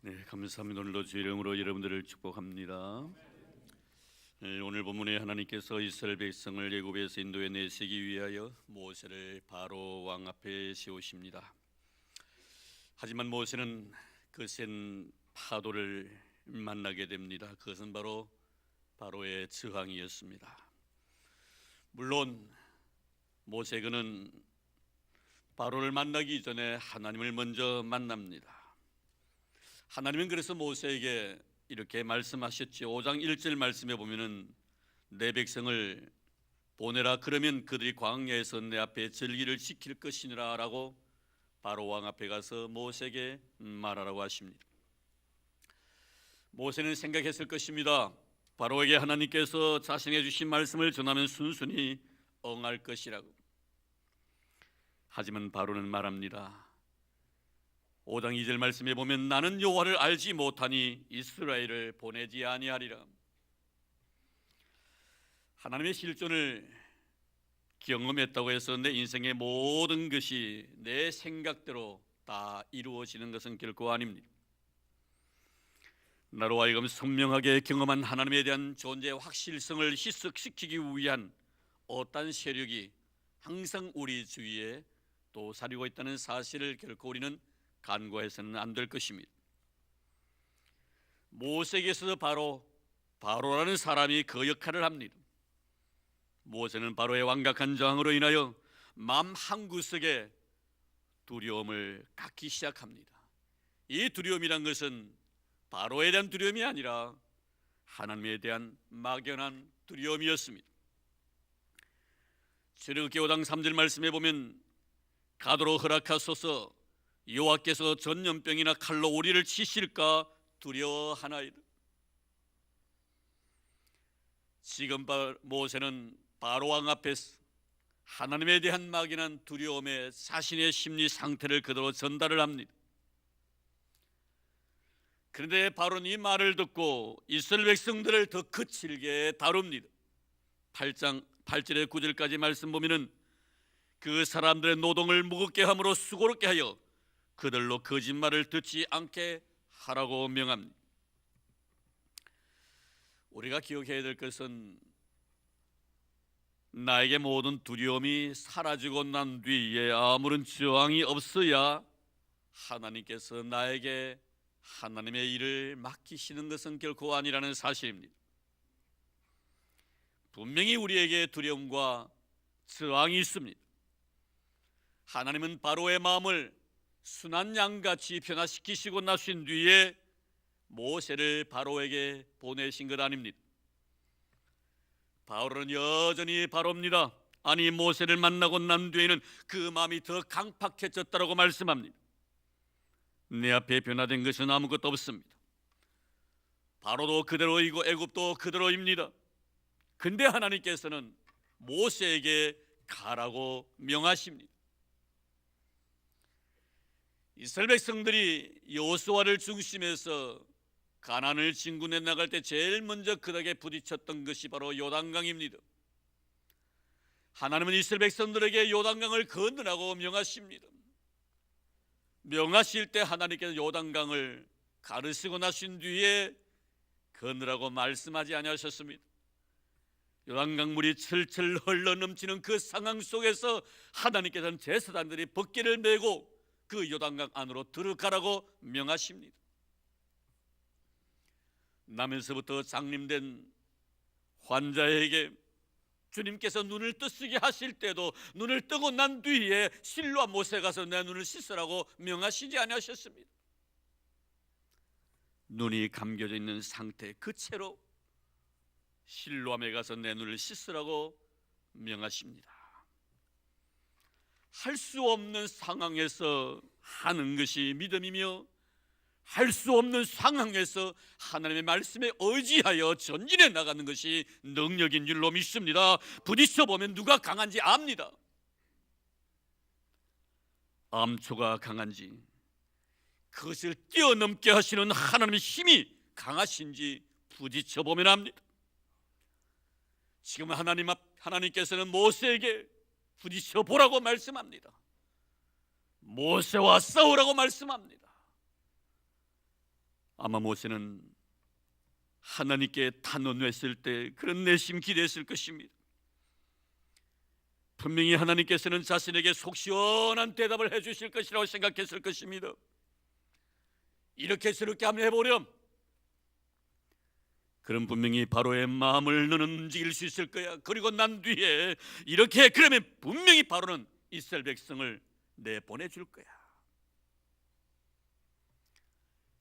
네, 감사합니다. 오늘도 주 이름으로 여러분들을 축복합니다. 네, 오늘 본문에 하나님께서 이스라엘 백성을 애굽에서 인도해 내시기 위하여 모세를 바로 왕 앞에 세우십니다. 하지만 모세는 그 센 파도를 만나게 됩니다. 그것은 바로 바로의 저항이었습니다. 물론 모세는 바로를 만나기 전에 하나님을 먼저 만납니다. 하나님은 그래서 모세에게 이렇게 말씀하셨죠. 5장 1절 말씀에 보면은 내 백성을 보내라, 그러면 그들이 광야에서 내 앞에 절기를 지킬 것이니라 라고 바로 왕 앞에 가서 모세에게 말하라고 하십니다. 모세는 생각했을 것입니다. 바로에게 하나님께서 자신의 주신 말씀을 전하면 순순히 응할 것이라고. 하지만 바로는 말합니다. 5장 2절 말씀에 보면 나는 여호와를 알지 못하니 이스라엘을 보내지 아니하리라. 하나님의 실존을 경험했다고 해서 내 인생의 모든 것이 내 생각대로 다 이루어지는 것은 결코 아닙니다. 나로 하여금 선명하게 경험한 하나님에 대한 존재의 확실성을 희석시키기 위한 어떤 세력이 항상 우리 주위에 또 사리고 있다는 사실을 결코 우리는 간과해서는 안 될 것입니다. 모세에게서 바로라는 사람이 그 역할을 합니다. 모세는 바로의 완악한 저항으로 인하여 마음 한구석에 두려움을 갖기 시작합니다. 이 두려움이란 것은 바로에 대한 두려움이 아니라 하나님에 대한 막연한 두려움이었습니다. 출애굽기 5장 3절 말씀에 보면 가도록 허락하소서, 여호와께서 전염병이나 칼로 우리를 치실까 두려워하나이다. 지금 모세는 바로 왕 앞에서 하나님에 대한 막연한 두려움에 자신의 심리 상태를 그대로 전달을 합니다. 그런데 바로는 이 말을 듣고 이스라엘 백성들을 더 거칠게 다룹니다. 8장 8절에 9절까지 말씀 보면은 그 사람들의 노동을 무겁게 함으로 수고롭게 하여 그들로 거짓말을 듣지 않게 하라고 명합니다. 우리가 기억해야 될 것은 나에게 모든 두려움이 사라지고 난 뒤에 아무런 저항이 없어야 하나님께서 나에게 하나님의 일을 맡기시는 것은 결코 아니라는 사실입니다. 분명히 우리에게 두려움과 저항이 있습니다. 하나님은 바로의 마음을 순한 양같이 변화시키시고 나신 뒤에 모세를 바로에게 보내신 것 아닙니다. 바로는 여전히 바로입니다. 아니, 모세를 만나고 난 뒤에는 그 마음이 더 강팍해졌다고 말씀합니다. 내 앞에 변화된 것은 아무것도 없습니다. 바로도 그대로이고 애굽도 그대로입니다. 근데 하나님께서는 모세에게 가라고 명하십니다. 이스라엘 백성들이 여호수아를 중심해서 가나안을 진군해 나갈 때 제일 먼저 그들에게 부딪혔던 것이 바로 요단강입니다. 하나님은 이스라엘 백성들에게 요단강을 건너라고 명하십니다. 명하실 때 하나님께서 요단강을 가르시고 나신 뒤에 건너라고 말씀하지 아니하셨습니다. 요단강 물이 철철 흘러넘치는 그 상황 속에서 하나님께서는 제사장들이 벗기를 메고 그 요단강 안으로 들어가라고 명하십니다. 나면서부터 장림된 환자에게 주님께서 눈을 뜨시게 하실 때도 눈을 뜨고 난 뒤에 실로암 못에 가서 내 눈을 씻으라고 명하시지 아니하셨습니다. 눈이 감겨져 있는 상태 그 채로 실로암에 가서 내 눈을 씻으라고 명하십니다. 할 수 없는 상황에서 하는 것이 믿음이며 할 수 없는 상황에서 하나님의 말씀에 의지하여 전진해 나가는 것이 능력인 줄로 믿습니다. 부딪혀보면 누가 강한지 압니다. 암초가 강한지 그것을 뛰어넘게 하시는 하나님의 힘이 강하신지 부딪혀보면 압니다. 지금 하나님께서는 모세에게 부딪혀보라고 말씀합니다. 모세와 싸우라고 말씀합니다. 아마 모세는 하나님께 탄원했을 때 그런 내심 기대했을 것입니다. 분명히 하나님께서는 자신에게 속 시원한 대답을 해주실 것이라고 생각했을 것입니다. 이렇게 저렇게 한번 해보렴. 그럼 분명히 바로의 마음을 너는 움직일 수 있을 거야. 그리고 난 뒤에 이렇게 그러면 분명히 바로는 이스라엘 백성을 내보내줄 거야.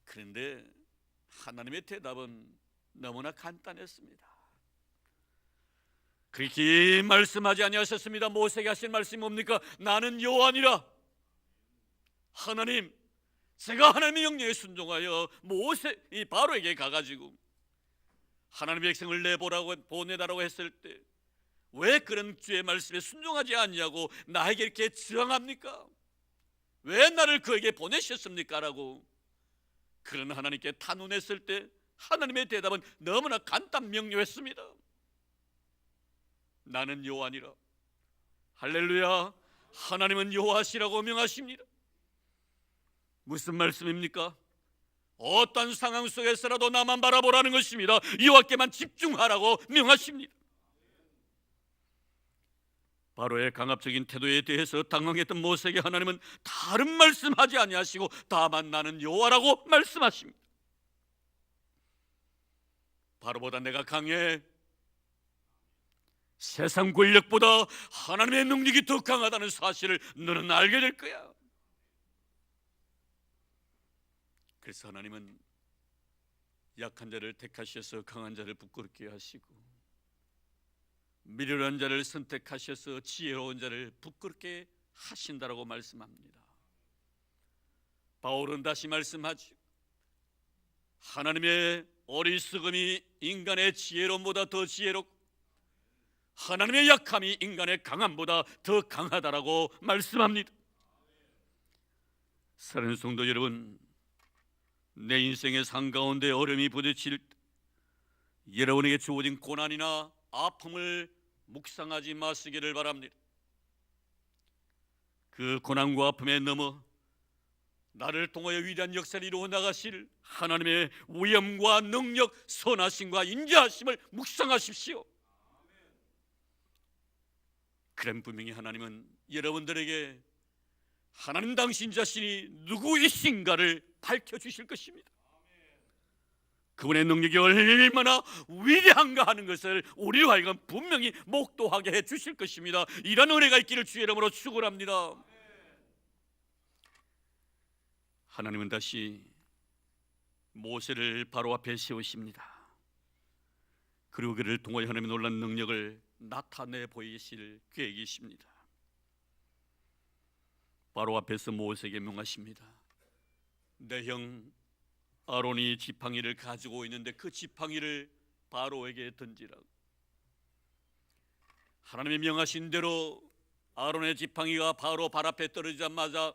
그런데 하나님의 대답은 너무나 간단했습니다. 그렇게 말씀하지 아니하셨습니다. 모세에게 하신 말씀이 뭡니까? 나는 여호와니라. 하나님, 제가 하나님의 명령에 순종하여 모세 이 바로에게 가가지고 하나님의 백성을 보내다라고 했을 때 왜 그런 주의 말씀에 순종하지 않냐고 나에게 이렇게 저항합니까? 왜 나를 그에게 보내셨습니까? 라고 그런 하나님께 탄원했을 때 하나님의 대답은 너무나 간단 명료했습니다. 나는 여호와니라. 할렐루야. 하나님은 여호와시라고 명하십니다. 무슨 말씀입니까? 어떤 상황 속에서라도 나만 바라보라는 것입니다. 여호와께만 집중하라고 명하십니다. 바로의 강압적인 태도에 대해서 당황했던 모세에게 하나님은 다른 말씀하지 아니하시고 다만 나는 여호와라고 말씀하십니다. 바로보다 내가 강해. 세상 권력보다 하나님의 능력이 더 강하다는 사실을 너는 알게 될 거야. 그래서 하나님은 약한 자를 택하셔서 강한 자를 부끄럽게 하시고 미련한 자를 선택하셔서 지혜로운 자를 부끄럽게 하신다라고 말씀합니다. 바울은 다시 말씀하죠. 하나님의 어리석음이 인간의 지혜로움보다 더 지혜롭고 하나님의 약함이 인간의 강함보다 더 강하다라고 말씀합니다. 사랑하는 성도 여러분, 내 인생의 상 가운데 어려움이 부딪힐 때 여러분에게 주어진 고난이나 아픔을 묵상하지 마시기를 바랍니다. 그 고난과 아픔에 넘어 나를 통하여 위대한 역사를 이루어 나가실 하나님의 위엄과 능력, 선하심과 인자하심을 묵상하십시오. 그럼 분명히 하나님은 여러분들에게 하나님 당신 자신이 누구이신가를 밝혀주실 것입니다. 그분의 능력이 얼마나 위대한가 하는 것을 우리로 하여금 분명히 목도하게 해주실 것입니다. 이런 은혜가 있기를 주의 이름으로 축원합니다. 하나님은 다시 모세를 바로 앞에 세우십니다. 그리고 그를 통하여 하나님의 놀라운 능력을 나타내 보이실 계획이십니다. 바로 앞에서 모세에게 명하십니다. 내 형 아론이 지팡이를 가지고 있는데 그 지팡이를 바로에게 던지라고. 하나님의 명하신 대로 아론의 지팡이가 바로 발 앞에 떨어지자마자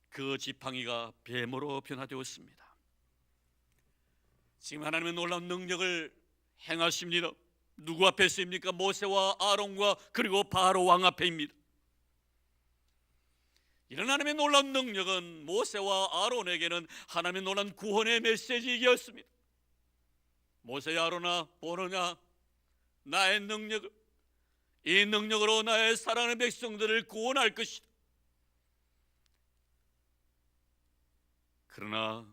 그 지팡이가 뱀으로 변화되었습니다. 지금 하나님의 놀라운 능력을 행하십니다. 누구 앞에 있습니까? 모세와 아론과 그리고 바로 왕 앞에입니다. 이런 하나님의 놀라운 능력은 모세와 아론에게는 하나님의 놀라운 구원의 메시지이었습니다. 모세야 아론아, 보느냐 나의 능력을, 이 능력으로 나의 사랑하는 백성들을 구원할 것이다. 그러나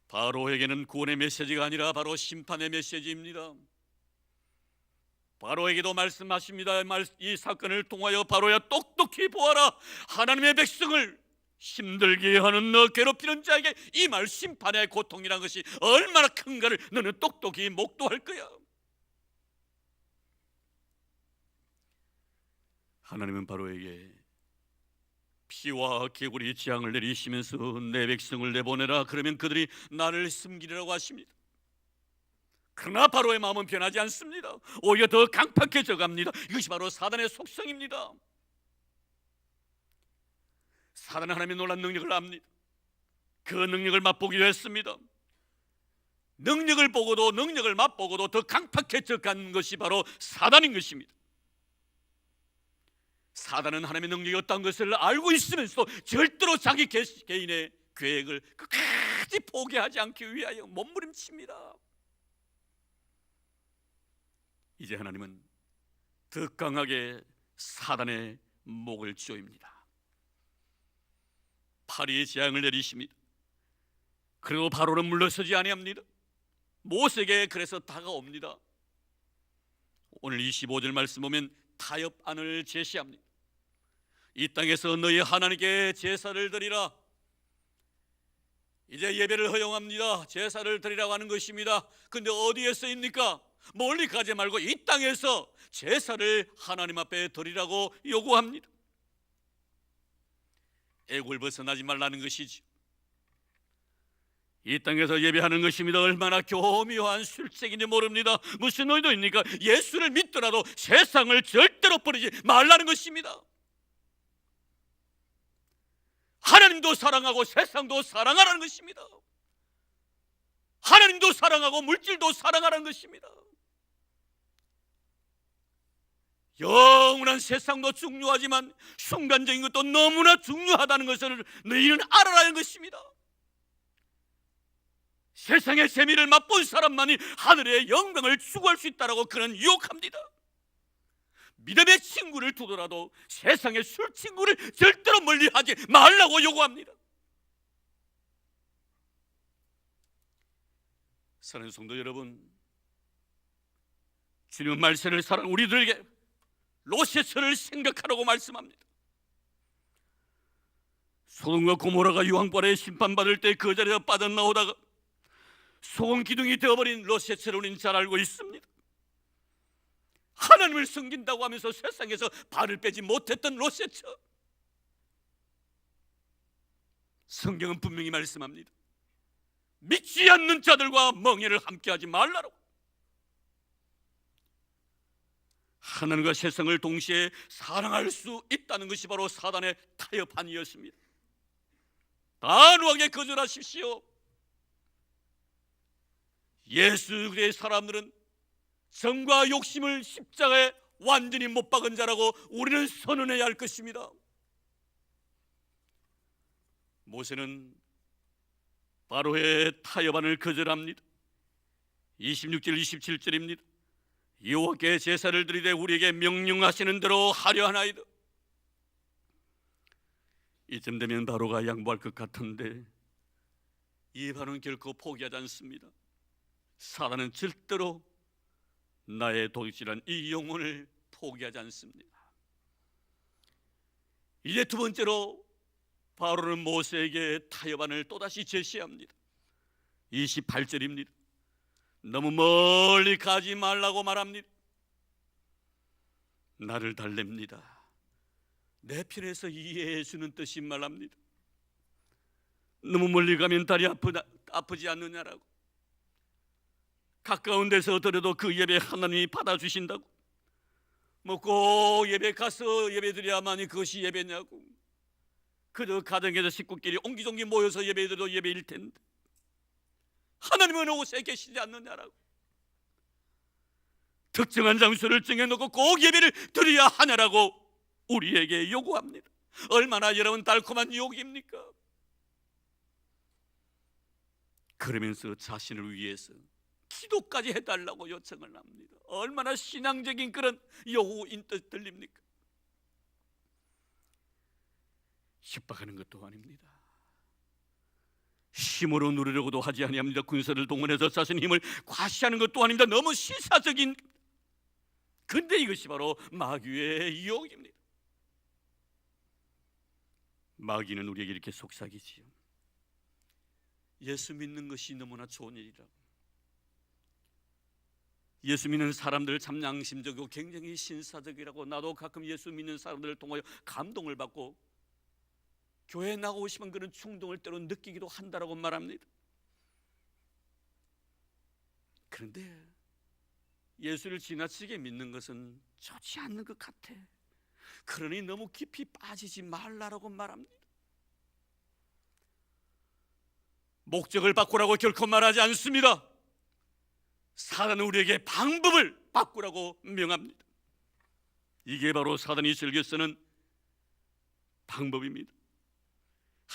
바로에게는 구원의 메시지가 아니라 바로 심판의 메시지입니다. 바로에게도 말씀하십니다. 이 사건을 통하여 바로야 똑똑히 보아라. 하나님의 백성을 힘들게 하는 너 괴롭히는 자에게 임할 심판의 고통이란 것이 얼마나 큰가를 너는 똑똑히 목도할 거야. 하나님은 바로에게 피와 개구리 재앙을 내리시면서 내 백성을 내보내라. 그러면 그들이 나를 숨기리라고 하십니다. 그러나 바로의 마음은 변하지 않습니다. 오히려 더 강팍해져 갑니다. 이것이 바로 사단의 속성입니다. 사단은 하나님의 놀라운 능력을 압니다. 그 능력을 맛보기도 했습니다. 능력을 보고도 능력을 맛보고도 더 강팍해져 간 것이 바로 사단인 것입니다. 사단은 하나님의 능력이 없다는 것을 알고 있으면서 절대로 자기 개인의 계획을 끝까지 포기하지 않기 위하여 몸부림칩니다. 이제 하나님은 더 강하게 사단의 목을 조입니다. 파리의 재앙을 내리십니다. 그리고 바로는 물러서지 아니합니다. 모세에게 그래서 다가옵니다. 오늘 25절 말씀 보면 타협안을 제시합니다. 이 땅에서 너희 하나님께 제사를 드리라. 이제 예배를 허용합니다. 제사를 드리라고 하는 것입니다. 근데 어디에 쓰입니까? 멀리 가지 말고 이 땅에서 제사를 하나님 앞에 드리라고 요구합니다. 애국을 벗어나지 말라는 것이죠. 이 땅에서 예배하는 것입니다. 얼마나 교묘한 술책인지 모릅니다. 무슨 의도입니까? 예수를 믿더라도 세상을 절대로 버리지 말라는 것입니다. 하나님도 사랑하고 세상도 사랑하라는 것입니다. 하나님도 사랑하고 물질도 사랑하라는 것입니다. 영원한 세상도 중요하지만 순간적인 것도 너무나 중요하다는 것을 너희는 알아라는 것입니다. 세상의 재미를 맛본 사람만이 하늘의 영광을 추구할 수 있다고 그는 유혹합니다. 믿음의 친구를 두더라도 세상의 술 친구를 절대로 멀리하지 말라고 요구합니다. 사랑하는 성도 여러분, 주님은 말세를 사랑 우리들에게 로세스를 생각하라고 말씀합니다. 소돔과 고모라가 유황벌에 심판받을 때 그 자리에서 빠져나오다가 소금 기둥이 되어버린 로세스를 우리는 잘 알고 있습니다. 하나님을 섬긴다고 하면서 세상에서 발을 빼지 못했던 로세스, 성경은 분명히 말씀합니다. 믿지 않는 자들과 멍에를 함께하지 말라고. 하나님과 세상을 동시에 사랑할 수 있다는 것이 바로 사단의 타협안이었습니다. 단호하게 거절하십시오. 예수의 사람들은 정과 욕심을 십자가에 완전히 못 박은 자라고 우리는 선언해야 할 것입니다. 모세는 바로의 타협안을 거절합니다. 26절 27절입니다. 여호와께 제사를 드리되 우리에게 명령하시는 대로 하려 하나이다. 이쯤 되면 바로가 양보할 것 같은데 이 바로는 결코 포기하지 않습니다. 사단은 절대로 나의 도둑질한 이 영혼을 포기하지 않습니다. 이제 두 번째로 바로는 모세에게 타협안을 또다시 제시합니다. 28절입니다. 너무 멀리 가지 말라고 말합니다. 나를 달랩니다. 내 편에서 이해해 주는 뜻이 말합니다. 너무 멀리 가면 다리 아프지 않느냐라고. 가까운 데서 드려도 그 예배 하나님이 받아주신다고. 뭐 꼭 예배 가서 예배 드려야만이 그것이 예배냐고. 그저 가정에서 식구끼리 옹기종기 모여서 예배 드려도 예배일 텐데 하나님은 오곳에 계시지 않느냐라고. 특정한 장소를 정해놓고 꼭 예배를 드려야 하냐라고 우리에게 요구합니다. 얼마나 여러분 달콤한 유혹입니까? 그러면서 자신을 위해서 기도까지 해달라고 요청을 합니다. 얼마나 신앙적인 그런 요구인 뜻 들립니까? 협박하는 것도 아닙니다. 힘으로 누르려고도 하지 아니합니다. 군사를 동원해서 자신의 힘을 과시하는 것도 아닙니다. 너무 시사적인, 근데 이것이 바로 마귀의 유혹입니다. 마귀는 우리에게 이렇게 속삭이지요. 예수 믿는 것이 너무나 좋은 일이라고. 예수 믿는 사람들 참 양심적이고 굉장히 신사적이라고. 나도 가끔 예수 믿는 사람들을 통하여 감동을 받고 교회에 나가고 싶은 그런 충동을 때로 느끼기도 한다라고 말합니다. 그런데 예수를 지나치게 믿는 것은 좋지 않는 것 같아. 그러니 너무 깊이 빠지지 말라라고 말합니다. 목적을 바꾸라고 결코 말하지 않습니다. 사단은 우리에게 방법을 바꾸라고 명합니다. 이게 바로 사단이 즐겨 쓰는 방법입니다.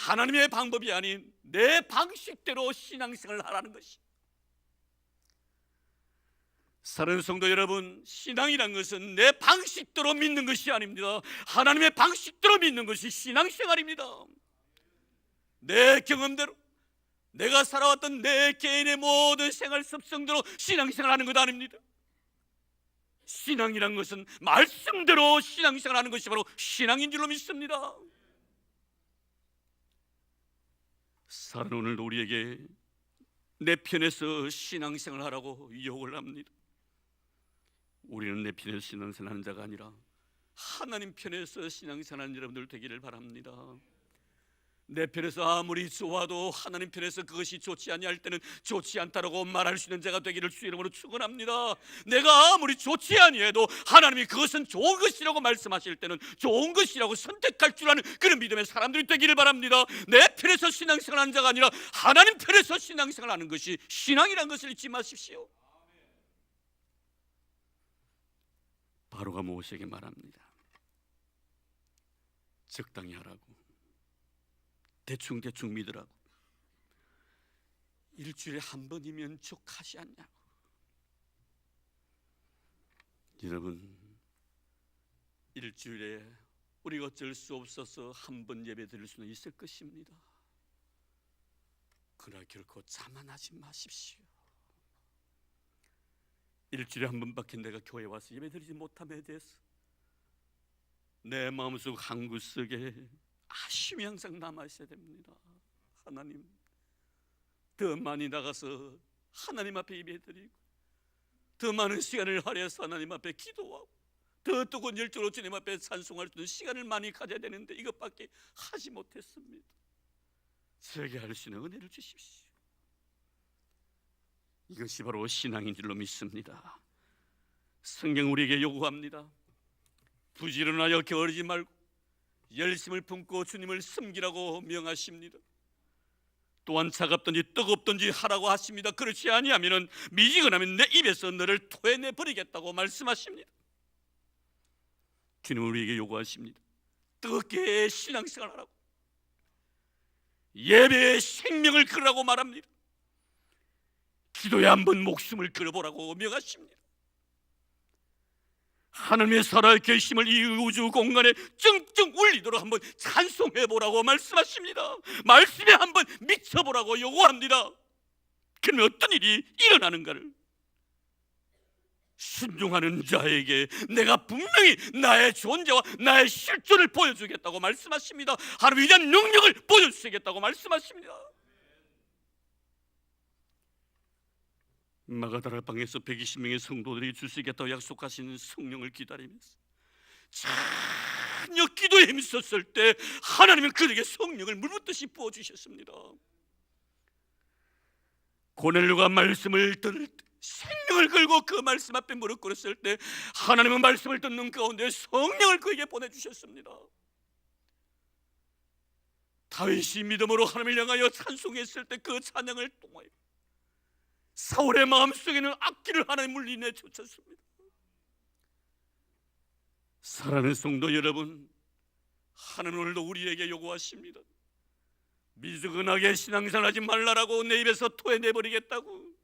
하나님의 방법이 아닌 내 방식대로 신앙생활을 하라는 것이. 사랑하는 성도 여러분, 신앙이란 것은 내 방식대로 믿는 것이 아닙니다. 하나님의 방식대로 믿는 것이 신앙생활입니다. 내 경험대로, 내가 살아왔던 내 개인의 모든 생활 습성대로 신앙생활하는 것 아닙니다. 신앙이란 것은 말씀대로 신앙생활하는 것이 바로 신앙인 줄로 믿습니다. 사는 오늘 우리에게 내 편에서 신앙생활하라고 유혹을 합니다. 우리는 내 편에서 신앙생활하는 자가 아니라 하나님 편에서 신앙생활하는 여러분들 되기를 바랍니다. 내 편에서 아무리 좋아도 하나님 편에서 그것이 좋지 아니할 때는 좋지 않다라고 말할 수 있는 자가 되기를 주 이름으로 축원합니다. 내가 아무리 좋지 아니해도 하나님이 그것은 좋은 것이라고 말씀하실 때는 좋은 것이라고 선택할 줄 아는 그런 믿음의 사람들이 되기를 바랍니다. 내 편에서 신앙생활하는 자가 아니라 하나님 편에서 신앙생활하는 것이 신앙이라는 것을 잊지 마십시오. 바로가 모세에게 말합니다. 적당히 하라고, 대충 믿으라고. 일주일에 한 번이면 족하지 않냐고. 여러분, 일주일에 우리가 어쩔 수 없어서 한 번 예배 드릴 수는 있을 것입니다. 그러나 결코 자만하지 마십시오. 일주일에 한 번밖에 내가 교회에 와서 예배 드리지 못함에 대해서 내 마음속 한구석에 아쉬움이 항상 남아있어야 됩니다. 하나님, 더 많이 나가서 하나님 앞에 예배드리고 더 많은 시간을 할애해서 하나님 앞에 기도하고 더 뜨거운 열정으로 주님 앞에 찬송할 수 있는 시간을 많이 가져야 되는데 이것밖에 하지 못했습니다. 저에게 할 수 있는 은혜를 주십시오. 이것이 바로 신앙인 줄로 믿습니다. 성경 우리에게 요구합니다. 부지런하여 게으르지 말고 열심을 품고 주님을 섬기라고 명하십니다. 또한 차갑든지 뜨겁든지 하라고 하십니다. 그렇지 아니하면 미지근하면 내 입에서 너를 토해내 버리겠다고 말씀하십니다. 주님은 우리에게 요구하십니다. 뜨겁게 신앙생활 하라고, 예배에 생명을 걸으라고 말합니다. 기도에 한번 목숨을 걸어보라고 명하십니다. 하나님의 살아의 결심을 이 우주 공간에 찡찡 울리도록 한번 찬송해보라고 말씀하십니다. 말씀에 한번 미쳐보라고 요구합니다. 그러면 어떤 일이 일어나는가를 순종하는 자에게 내가 분명히 나의 존재와 나의 실존을 보여주겠다고 말씀하십니다. 하나님의 위대한 능력을 보여주시겠다고 말씀하십니다. 마가다라 방에서 120명의 성도들이 주시겠다고 약속하신 성령을 기다리면서 전혀 기도에 힘썼을 때 하나님은 그들에게 성령을 물붓듯이 부어주셨습니다. 고넬료가 말씀을 들을 때 생명을 걸고 그 말씀 앞에 무릎 꿇었을 때 하나님은 말씀을 듣는 가운데 성령을 그에게 보내주셨습니다. 다윗이 믿음으로 하나님을 향하여 찬송했을 때 그 찬양을 통하여 사울의 마음속에는 악기를 하나님 물리 내쫓았습니다. 사랑하는 성도 여러분, 하나님 오늘도 우리에게 요구하십니다. 미지근하게 신앙생활하지 말라라고 내 입에서 토해내버리겠다고.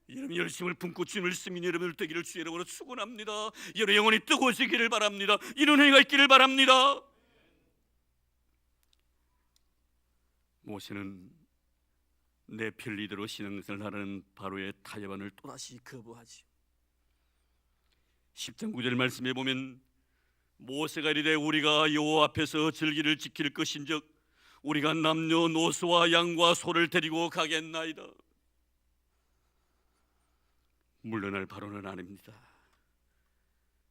여러분 열심을 품고 주님을 쓰는 여러분들 되기를 주의 이름으로 축원합니다. 여러분 영혼이 뜨거워지기를 바랍니다. 이런 은혜가 있기를 바랍니다. 모세는 내 편리대로 신앙생활하는 바로의 타협안을 또다시 거부하지. 10장 9절 말씀에 보면 모세가 이르되 우리가 여호와 앞에서 절기를 지킬 것인즉 우리가 남녀노소와 양과 소를 데리고 가겠나이다. 물러날 바로는 아닙니다.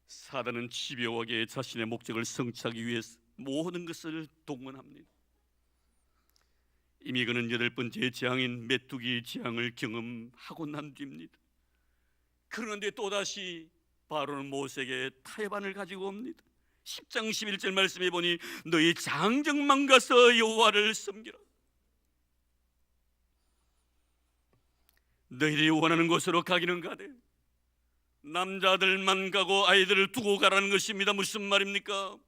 사단은 집요하게 자신의 목적을 성취하기 위해서 모든 것을 동원합니다. 이미 그는 8번째 재앙인 메뚜기 재앙을 경험하고 난 뒤입니다. 그런데 또다시 바로는 모세에게 타협안을 가지고 옵니다. 10장 11절 말씀에 보니 너희 장정만 가서 여호와를 섬기라. 너희들이 원하는 곳으로 가기는 가되 남자들만 가고 아이들을 두고 가라는 것입니다. 무슨 말입니까?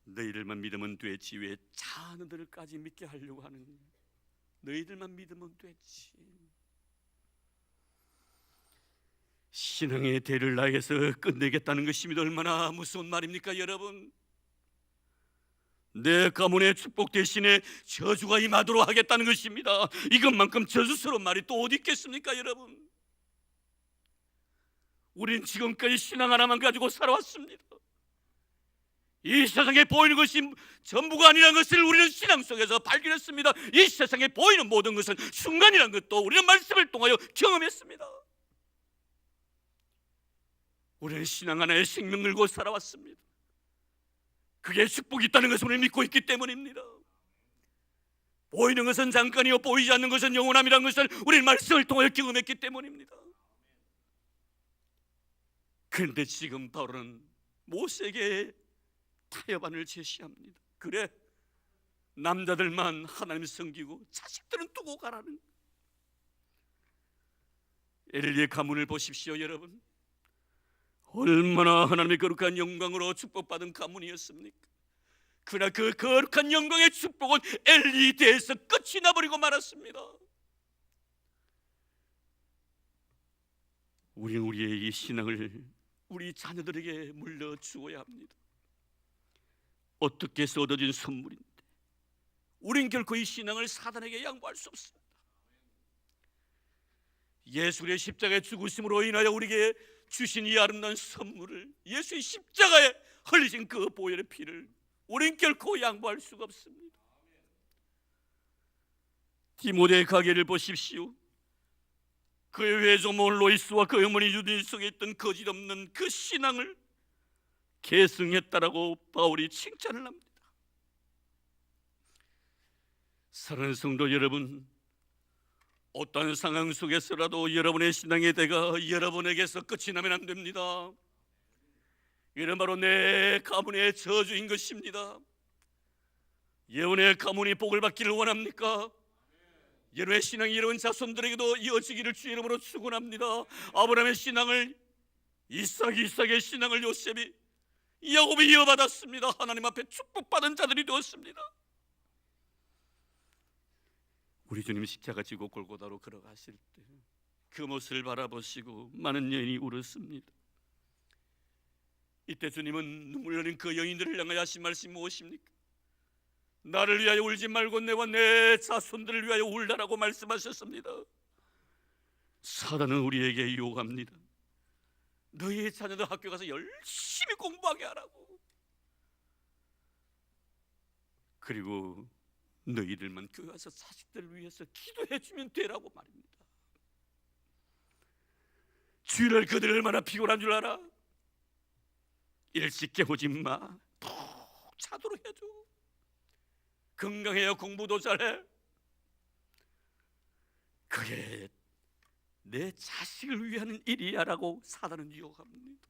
너희들만 믿으면 되지 왜 자녀들까지 믿게 하려고 하느냐. 너희들만 믿으면 되지. 신앙의 대를 나에게서 끝내겠다는 것입니다. 얼마나 무서운 말입니까 여러분. 내 가문의 축복 대신에 저주가 임하도록 하겠다는 것입니다. 이것만큼 저주스러운 말이 또 어디 있겠습니까 여러분. 우린 지금까지 신앙 하나만 가지고 살아왔습니다. 이 세상에 보이는 것이 전부가 아니라는 것을 우리는 신앙 속에서 발견했습니다. 이 세상에 보이는 모든 것은 순간이라는 것도 우리는 말씀을 통하여 경험했습니다. 우리는 신앙 하나에 생명 걸고 살아왔습니다. 그게 축복이 있다는 것을 우리는 믿고 있기 때문입니다. 보이는 것은 잠깐이요 보이지 않는 것은 영원함이라는 것을 우리는 말씀을 통하여 경험했기 때문입니다. 그런데 지금 바로는 모세에게 타협안을 제시합니다. 그래, 남자들만 하나님 섬기고 자식들은 두고 가라는. 엘리의 가문을 보십시오 여러분. 얼마나 하나님의 거룩한 영광으로 축복받은 가문이었습니까? 그러나 그 거룩한 영광의 축복은 엘리에 대해서 끝이 나버리고 말았습니다. 우리는 우리의 이 신앙을 우리 자녀들에게 물려주어야 합니다. 어떻게 해서 얻어진 선물인데 우린 결코 이 신앙을 사단에게 양보할 수 없습니다. 예수의 십자가의 죽으심으로 인하여 우리에게 주신 이 아름다운 선물을, 예수의 십자가에 흘리신 그 보혈의 피를 우린 결코 양보할 수가 없습니다. 디모데의 가계를 보십시오. 그의 외조모 로이스와 그 어머니 유디 속에 있던 거짓없는 그 신앙을 계승했다라고 바울이 칭찬을 합니다. 사랑하는 성도 여러분, 어떤 상황 속에서라도 여러분의 신앙의 대가 여러분에게서 끝이 나면 안 됩니다. 이는 바로 내 가문의 저주인 것입니다. 여러분의 가문이 복을 받기를 원합니까? 여러분의 신앙이 여러분 자손들에게도 이어지기를 주의 이름으로 축원합니다. 아브라함의 신앙을 이삭의 신앙을 요셉이 야곱이 이어받았습니다. 하나님 앞에 축복받은 자들이 되었습니다. 우리 주님 십자가 지고 골고다로 걸어가실 때 그 모습을 바라보시고 많은 여인이 울었습니다. 이때 주님은 눈물 흘린 그 여인들을 향하여 하신 말씀이 무엇입니까? 나를 위하여 울지 말고 내와 내 자손들을 위하여 울라라고 말씀하셨습니다. 사단은 우리에게 유혹합니다. 너희 자녀들 학교 가서 열심히 공부하게 하라고, 그리고 너희들만 교회 와서 자식들을 위해서 기도해 주면 되라고 말입니다. 주일날 그들이 얼마나 피곤한 줄 알아? 일찍 깨우지 마. 푹 자도록 해줘. 건강해야 공부도 잘해. 그게 내 자식을 위한 일이야 라고 사단은 유혹합니다.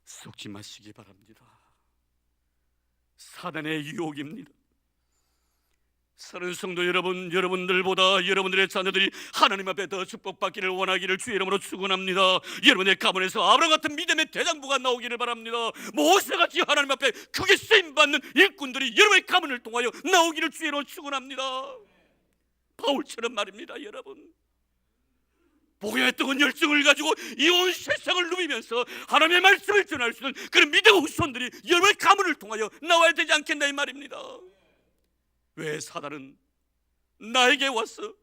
속지 마시기 바랍니다. 사단의 유혹입니다. 사랑하는 성도 여러분, 여러분들보다 여러분들의 자녀들이 하나님 앞에 더 축복받기를 원하기를 주의 이름으로 축원합니다. 여러분의 가문에서 아브라함 같은 믿음의 대장부가 나오기를 바랍니다. 모세같이 하나님 앞에 크게 쓰임받는 일꾼들이 여러분의 가문을 통하여 나오기를 주의 이름으로 축원합니다. 바울처럼 말입니다. 여러분, 복음의 뜨거운 열정을 가지고 이 온 세상을 누비면서 하나님의 말씀을 전할 수 있는 그런 믿음의 후손들이 여러분의 가문을 통하여 나와야 되지 않겠나 이 말입니다. 왜 사단은 나에게 와서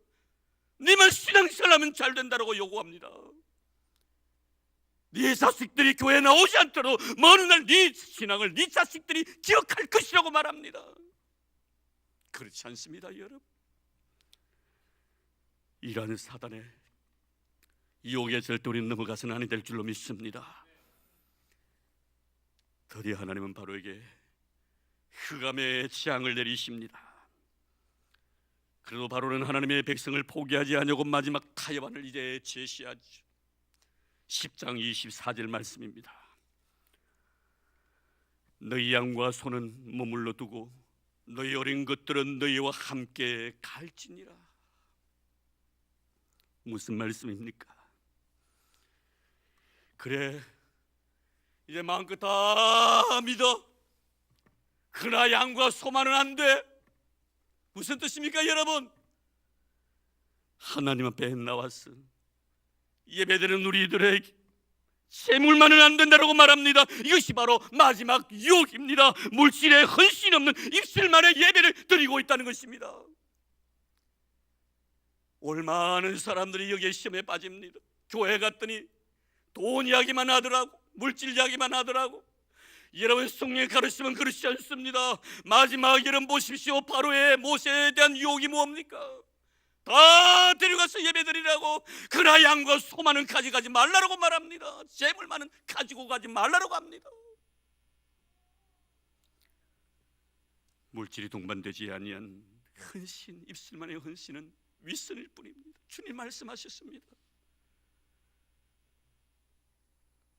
네만 신앙생활하면 잘 된다고 요구합니다. 네 자식들이 교회에 나오지 않더라도 먼 날 네 신앙을 네 자식들이 기억할 것이라고 말합니다. 그렇지 않습니다 여러분. 이러한 사단의 유혹에 절대 우리는 넘어가서는 아니 될 줄로 믿습니다. 드디어 하나님은 바로에게 흑암의 재앙을 내리십니다. 그래도 바로는 하나님의 백성을 포기하지 않으려고 마지막 타협안을 이제 제시하죠. 10장 24절 말씀입니다. 너희 양과 소는 머물러 두고 너희 어린 것들은 너희와 함께 갈지니라. 무슨 말씀입니까? 그래, 이제 마음껏 다 믿어. 그러나 양과 소만은 안 돼. 무슨 뜻입니까 여러분? 하나님 앞에 나와서 예배드리는 우리들에게 재물만은 안 된다고 말합니다. 이것이 바로 마지막 유혹입니다. 물질에 헌신 없는 입술만의 예배를 드리고 있다는 것입니다. 오늘 많은 사람들이 여기에 시험에 빠집니다. 교회 갔더니 돈 이야기만 하더라고, 물질 이야기만 하더라고. 여러분 성령의 가르침은 그렇지 않습니다. 마지막 여러분 보십시오. 바로의 모세에 대한 유혹이 뭡니까? 다 데려가서 예배드리라고. 그러나 양과 소만은 가져가지 말라고 말합니다. 재물만은 가지고 가지 말라고 합니다. 물질이 동반되지 아니한 헌신, 입술만의 헌신은 윗선일 뿐입니다. 주님 말씀하셨습니다.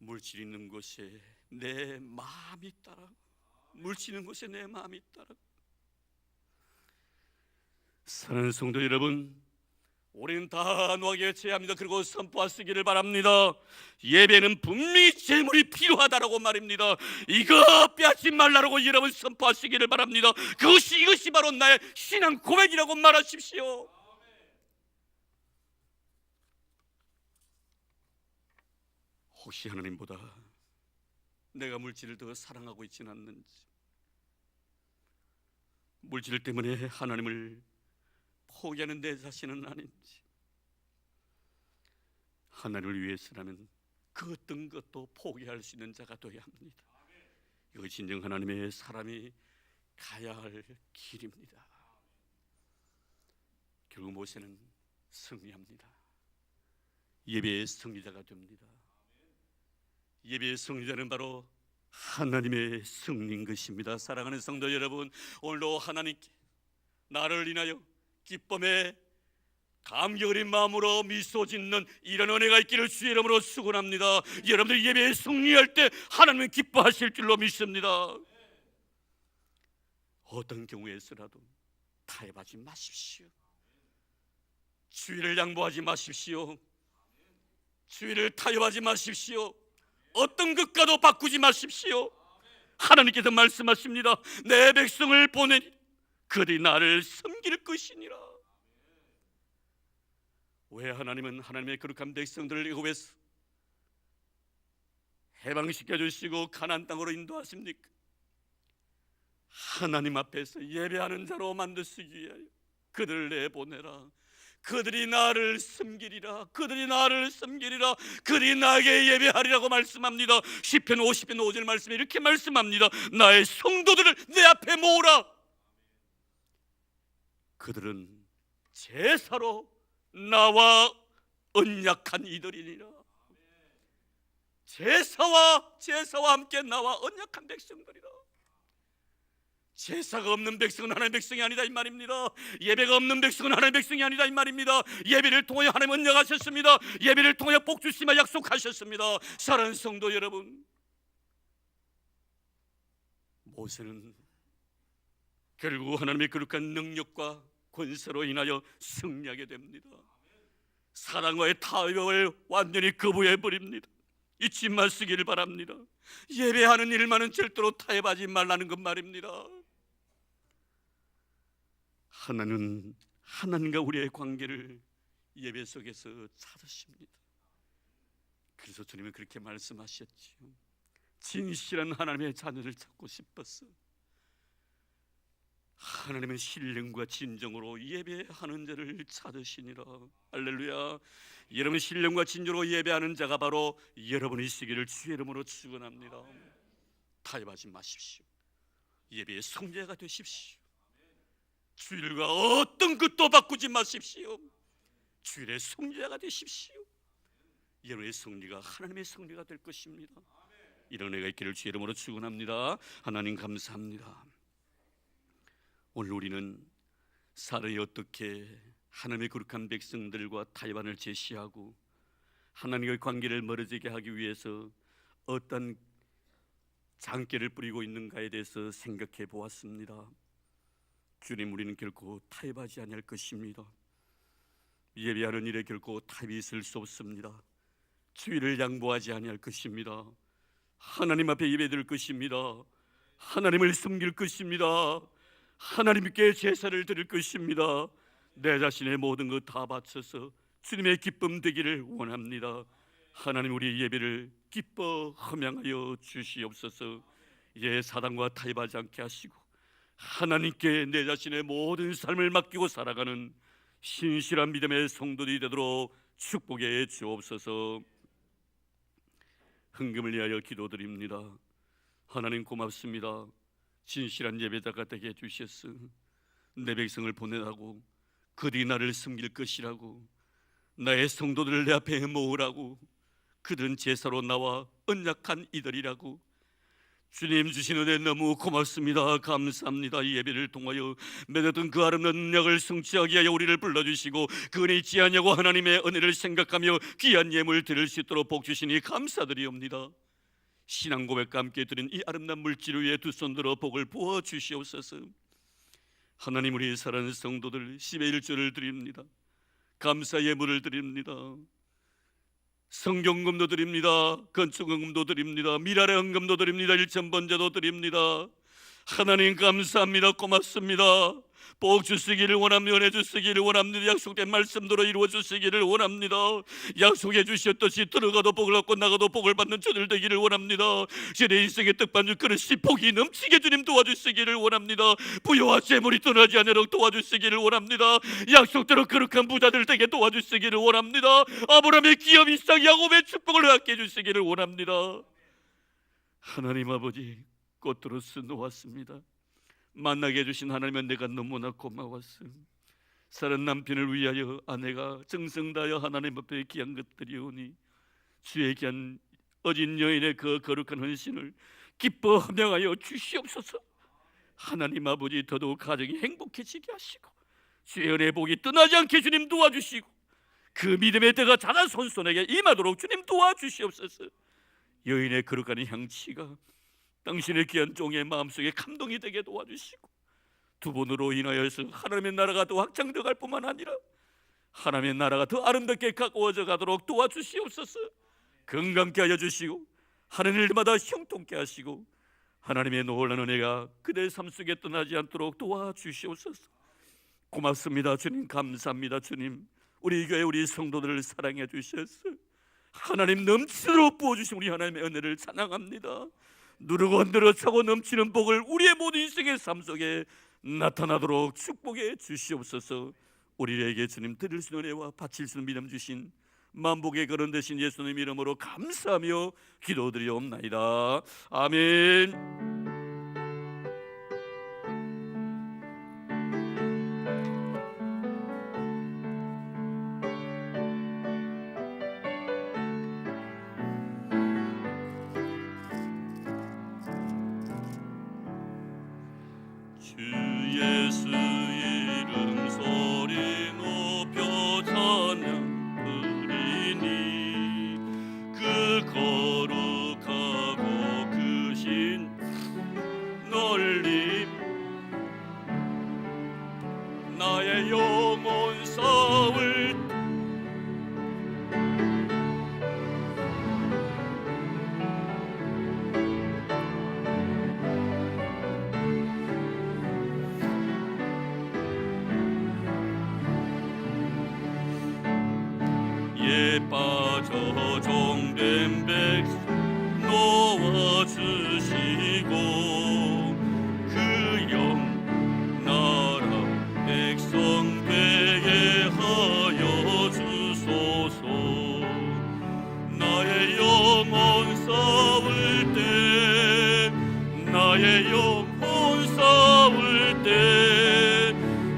물질 있는 곳에 내 마음이 있다라고. 물질 있는 곳에 내 마음이 있다라고. 사랑하는 성도 여러분, 우리는 단호하게 제합니다. 그리고 선포하시기를 바랍니다. 예배는 분명히 재물이 필요하다라고 말입니다. 이거 빼앗지 말라고 여러분 선포하시기를 바랍니다. 이것이 바로 나의 신앙 고백이라고 말하십시오. 혹시 하나님보다 내가 물질을 더 사랑하고 있지는 않는지, 물질 때문에 하나님을 포기하는 내 자신은 아닌지, 하나님을 위해서라면 그 어떤 것도 포기할 수 있는 자가 되어야 합니다. 이것이 진정 하나님의 사람이 가야 할 길입니다. 결국 모세는 승리합니다. 예배의 승리자가 됩니다. 예배의 승리자는 바로 하나님의 승리인 것입니다. 사랑하는 성도 여러분, 오늘도 하나님께 나를 인하여 기쁨에 감격 어린 마음으로 미소 짓는 이런 은혜가 있기를 주의 이름으로 축원합니다. 여러분들 예배에 승리할 때 하나님은 기뻐하실 줄로 믿습니다. 어떤 경우에서라도 타협하지 마십시오. 주의를 양보하지 마십시오. 주의를 타협하지 마십시오. 어떤 것과도 바꾸지 마십시오. 하나님께서 말씀하십니다. 내 백성을 보내니 그들이 나를 섬길 것이니라. 왜 하나님은 하나님의 거룩한 백성들을 애굽에서 해방시켜 주시고 가나안 땅으로 인도하십니까? 하나님 앞에서 예배하는 자로 만드시기 위하여 그들을 내보내라. 그들이 나를 섬기리라. 그들이 나를 섬기리라. 그들이 나에게 예배하리라고 말씀합니다. 시편 50편 5절 말씀에 이렇게 말씀합니다. 나의 성도들을 내 앞에 모으라. 그들은 제사로 나와 언약한 이들이니라. 제사와 함께 나와 언약한 백성들이라. 제사가 없는 백성은 하나님의 백성이 아니다 이 말입니다. 예배가 없는 백성은 하나님의 백성이 아니다 이 말입니다. 예배를 통해 하나님 언약하셨습니다. 예배를 통해 복 주시마 약속하셨습니다. 사랑하는 성도 여러분, 모세는 결국 하나님의 거룩한 능력과 권세로 인하여 승리하게 됩니다. 사랑과의 타협을 완전히 거부해버립니다. 잊지 마시기를 바랍니다. 예배하는 일만은 절대로 타협하지 말라는 것 말입니다. 하나님은 하나님과 우리의 관계를 예배 속에서 찾으십니다. 그래서 주님은 그렇게 말씀하셨지요. 진실한 하나님의 자녀를 찾고 싶어서 하나님은 신령과 진정으로 예배하는 자를 찾으시니라. 할렐루야. 여러분 신령과 진정으로 예배하는 자가 바로 여러분이시기를 주의 이름으로 축원합니다. 타협하지 마십시오. 예배의 성자가 되십시오. 주일과 어떤 것도 바꾸지 마십시오. 주일의 성자가 되십시오. 여러분의 승리가 하나님의 승리가 될 것입니다. 이런 은혜가 있기를 주의 이름으로 축원합니다. 하나님 감사합니다. 오늘 우리는 사람이 어떻게 하나님의 거룩한 백성들과 타협안을 제시하고 하나님과의 관계를 멀어지게 하기 위해서 어떤 장깨를 뿌리고 있는가에 대해서 생각해 보았습니다. 주님, 우리는 결코 타협하지 아니할 것입니다. 예배하는 일에 결코 타협이 있을 수 없습니다. 주의를 양보하지 아니할 것입니다. 하나님 앞에 예배드릴 것입니다. 하나님을 섬길 것입니다. 하나님께 제사를 드릴 것입니다. 내 자신의 모든 것 다 바쳐서 주님의 기쁨 되기를 원합니다. 하나님, 우리 예배를 기뻐 흠양하여 주시옵소서. 이제 사단과 타협하지 않게 하시고 하나님께 내 자신의 모든 삶을 맡기고 살아가는 신실한 믿음의 성도들이 되도록 축복해 주옵소서. 흥금을 위하여 기도드립니다. 하나님 고맙습니다. 진실한 예배자가 되게 해주셨어. 내 백성을 보내라고, 그들이 나를 섬길 것이라고, 나의 성도들을 내 앞에 모으라고, 그들은 제사로 나와 언약한 이들이라고. 주님 주신 은혜 너무 고맙습니다. 감사합니다. 이 예배를 통하여 맺었던 그 아름다운 언약을 성취하기 위하여 우리를 불러주시고 그 은혜 잊지 않냐고 하나님의 은혜를 생각하며 귀한 예물 드릴 수 있도록 복 주시니 감사드리옵니다. 신앙 고백과 함께 드린 이 아름다운 물질 위에 두 손 들어 복을 부어 주시옵소서. 하나님, 우리 사랑하는 성도들 10의 1조를 드립니다. 감사 예물을 드립니다. 성경금도 드립니다. 건축헌금도 드립니다. 미랄의 헌금도 드립니다. 일천번제도 드립니다. 하나님 감사합니다. 고맙습니다. 복 주시기를 원합니다. 은혜 주시기를 원합니다. 약속된 말씀대로 이루어 주시기를 원합니다. 약속해 주셨듯이 들어가도 복을 얻고 나가도 복을 받는 저들 되기를 원합니다. 제 인생의 떡반죽 그릇이 복이 넘치게 주님 도와주시기를 원합니다. 부여와 재물이 떠나지 않도록 도와주시기를 원합니다. 약속대로 거룩한 부자들 되게 도와주시기를 원합니다. 아브라함의 기업, 이삭, 야곱의 축복을 허락해 주시기를 원합니다. 하나님 아버지, 꽃들어서 놓았습니다. 만나게 해주신 하나님은 내가 너무나 고마웠어. 사는 남편을 위하여 아내가 정성 다하여 하나님 앞에 귀한 것들이오니 주의 귀한 어진 여인의 그 거룩한 헌신을 기뻐 함양하여 주시옵소서. 하나님 아버지, 더더욱 가정이 행복해지게 하시고 주의 은혜 복이 떠나지 않게 주님 도와주시고 그 믿음의 때가 자자손손에게 임하도록 주님 도와주시옵소서. 여인의 거룩한 향취가 당신의 귀한 종의 마음속에 감동이 되게 도와주시고 두 분으로 인하여서 하나님의 나라가 더 확장되어 갈 뿐만 아니라 하나님의 나라가 더 아름답게 가까워져 가도록 도와주시옵소서. 건강케 하여 주시고 하는 일마다 형통케 하시고 하나님의 놀라운 은혜가 그들의 삶 속에 떠나지 않도록 도와주시옵소서. 고맙습니다. 주님 감사합니다. 주님, 우리 교회 우리 성도들을 사랑해 주셨어. 하나님 넘치도록 부어주신 우리 하나님의 은혜를 찬양합니다. 누르고 흔들어 차고 넘치는 복을 우리의 모든 인생의 삶 속에 나타나도록 축복해 주시옵소서. 우리에게 주님 드릴 수 있는 은혜와 바칠 수 있는 믿음 주신 만복의 거론 되신 예수님 이름으로 감사하며 기도드리옵나이다. 아멘. 예수 이름 소리 높여 찬양 드리니 그 거룩하고 크신 놀림 나의 영혼 싸울 빠져 종된 백성 놓아주시고 그 영 나라 백성 되게 하여 주소서. 나의 영혼 싸울 때 나의 영혼 싸울 때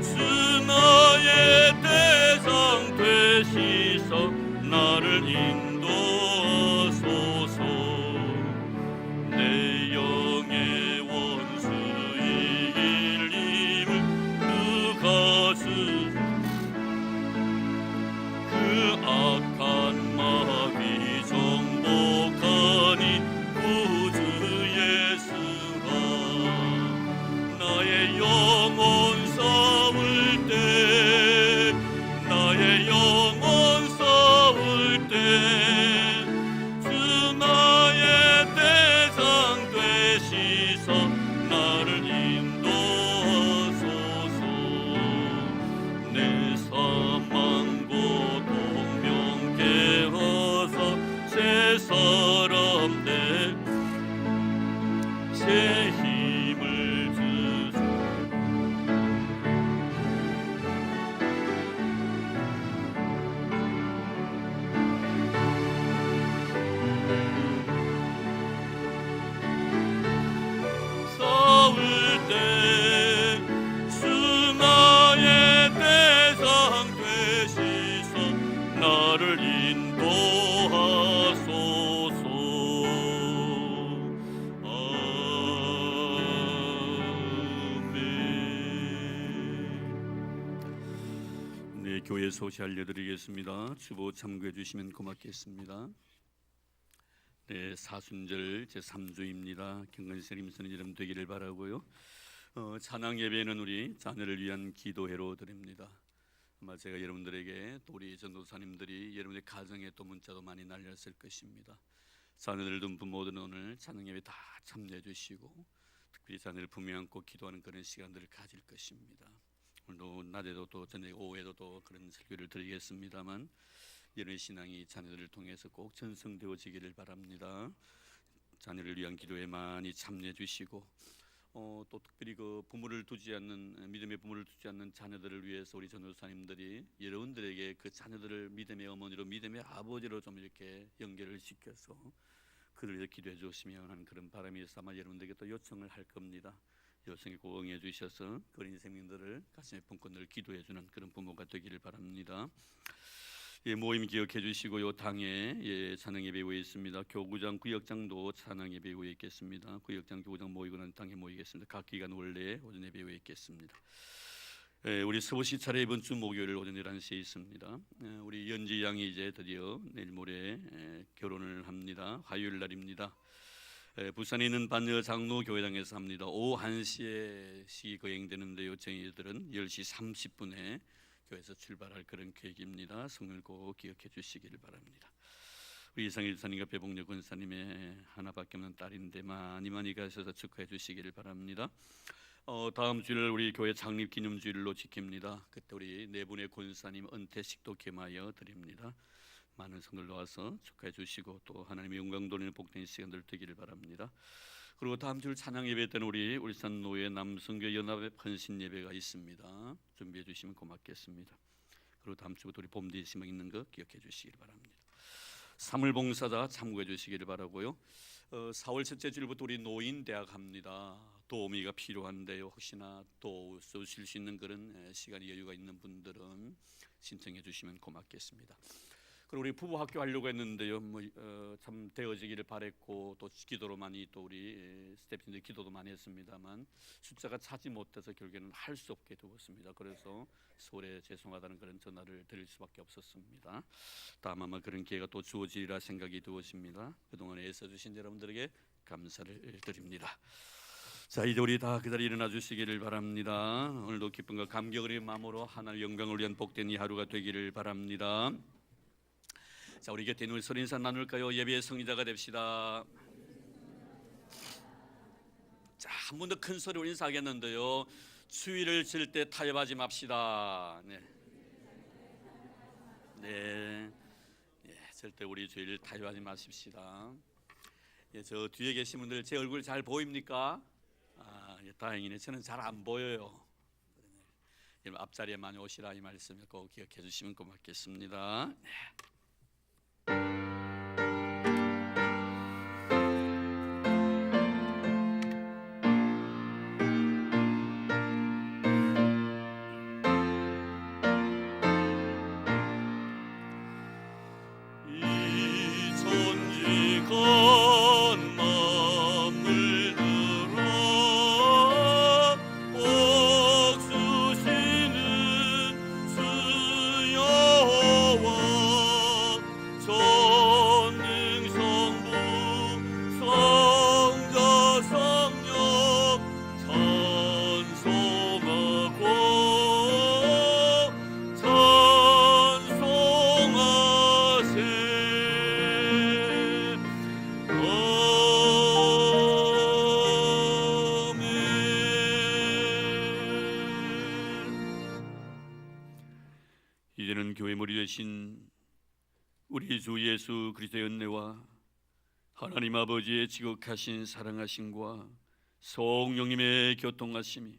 주 나의 대상 되시서 나를 인도하소서. 내 교회 소식 알려드리겠습니다. 주보 참고해 주시면 고맙겠습니다. 네, 사순절 제3주입니다. 경건세림 선생님 되기를 바라고요. 찬양 예배는 우리 자녀를 위한 기도회로 드립니다. 아마 제가 여러분들에게 또 우리 전도사님들이 여러분의 가정에 또 문자도 많이 날렸을 것입니다. 자녀들 둔 부모들은 오늘 찬양 예배 다 참여해 주시고 특별히 자녀를 품에 안고 기도하는 그런 시간들을 가질 것입니다. 오늘도 낮에도 또 저녁 오후에도 또 그런 설교를 드리겠습니다만 여러분의 신앙이 자녀들을 통해서 꼭 전성되어지기를 바랍니다. 자녀를 위한 기도에 많이 참여해 주시고 또 특별히 그 부모를 두지 않는 믿음의 부모를 두지 않는 자녀들을 위해서 우리 전도사님들이 여러분들에게 그 자녀들을 믿음의 어머니로 믿음의 아버지로 좀 이렇게 연결을 시켜서 그들을 위해 기도해 주시면 하는 그런 바람이 있어 아마 여러분들에게 또 요청을 할 겁니다. 요청에 꼭 응해 주셔서 어린 생명들을 가슴에 품고 늘 기도해 주는 그런 부모가 되기를 바랍니다. 예, 모임 기억해 주시고 요 당에 찬양 예배 후에 있습니다. 교구장, 구역장도 찬양 예배 후에 있겠습니다. 구역장, 교구장 모이고 난 당에 모이겠습니다. 각 기간 원래 오전 예배 후에 있겠습니다. 우리 서보시 차례 이번 주 목요일 오전 11시에 있습니다. 우리 연지 양이 이제 드디어 내일 모레 결혼을 합니다. 화요일 날입니다. 부산에 있는 반여 장로 교회당에서 합니다. 오후 1시에 시기 거행되는데요. 저희들은 10시 30분에 교회에서 출발할 그런 계획입니다. 성을 꼭 기억해 주시기를 바랍니다. 우리 이상일 사님과 배봉녀 권사님의 하나밖에 없는 딸인데 많이 가셔서 축하해 주시기를 바랍니다. 다음 주일 우리 교회 창립 기념주일로 지킵니다. 그때 우리 네 분의 권사님 은퇴식도 겸하여 드립니다. 많은 성도들 와서 축하해 주시고 또 하나님의 영광 돌리는 복된 시간들 되기를 바랍니다. 그리고 다음 주 찬양 예배 때는 우리 울산 노예 남성교회 연합의 헌신 예배가 있습니다. 준비해 주시면 고맙겠습니다. 그리고 다음 주부터 우리 봄 대시방 있는 거 기억해 주시길 바랍니다. 3월 봉사자 참고해 주시기를 바라고요. 4월 첫째 주일부터 우리 노인 대학 합니다. 도우미가 필요한데요. 혹시나 도우실 수 있는 그런 시간이 여유가 있는 분들은 신청해 주시면 고맙겠습니다. 그리고 우리 부부 학교 하려고 했는데요. 참 되어지기를 바랬고 또 기도로 많이 또 우리 스태프분들 기도도 많이 했습니다만 숫자가 차지 못해서 결국에는 할 수 없게 되었습니다. 그래서 서울에 죄송하다는 그런 전화를 드릴 수밖에 없었습니다. 다음 아마 그런 기회가 또 주어지리라 생각이 되었습니다. 그동안에 애써주신 여러분들에게 감사를 드립니다. 자, 이제 우리 다 그 자리에 일어나 주시기를 바랍니다. 오늘도 기쁨과 감격의 마음으로 하나님의 영광을 위한 복된 이 하루가 되기를 바랍니다. 자, 우리 곁에 있는 서로 인사 나눌까요? 예배의 성의자가 됩시다. 자, 한 번 더 큰 소리로 인사하겠는데요. 추위를 질 때 타협하지 맙시다. 네, 절대 우리 주의를 타협하지 마십시다. 저 뒤에 계신 분들 제 얼굴 잘 보입니까? 다행이네. 저는 잘 안 보여요. 앞자리에 많이 오시라 이 말씀을 꼭 기억해 주시면 고맙겠습니다. 이제는 교회 머리 되신 우리 주 예수 그리스도의 은혜와 하나님 아버지의 지극하신 사랑하심과 성령님의 교통하심이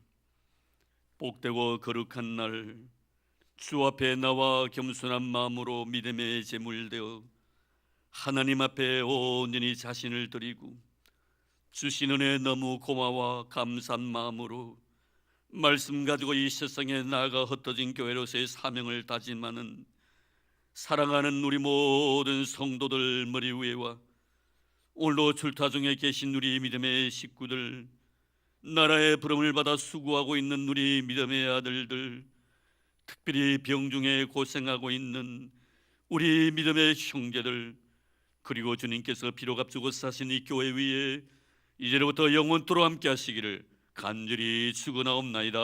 복되고 거룩한 날 주 앞에 나와 겸손한 마음으로 믿음의 제물되어 하나님 앞에 온전히 자신을 드리고 주신 은혜 너무 고마워 감사한 마음으로 말씀 가지고 이 세상에 나아가 흩어진 교회로서의 사명을 다짐하는 사랑하는 우리 모든 성도들 머리 위에와 오늘도 출타 중에 계신 우리 믿음의 식구들, 나라의 부름을 받아 수고하고 있는 우리 믿음의 아들들, 특별히 병중에 고생하고 있는 우리 믿음의 형제들, 그리고 주님께서 피로 값주고 사신 이 교회 위에 이제로부터 영원토록 함께 하시기를 간절히 축원하옵나이다.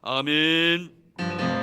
아멘.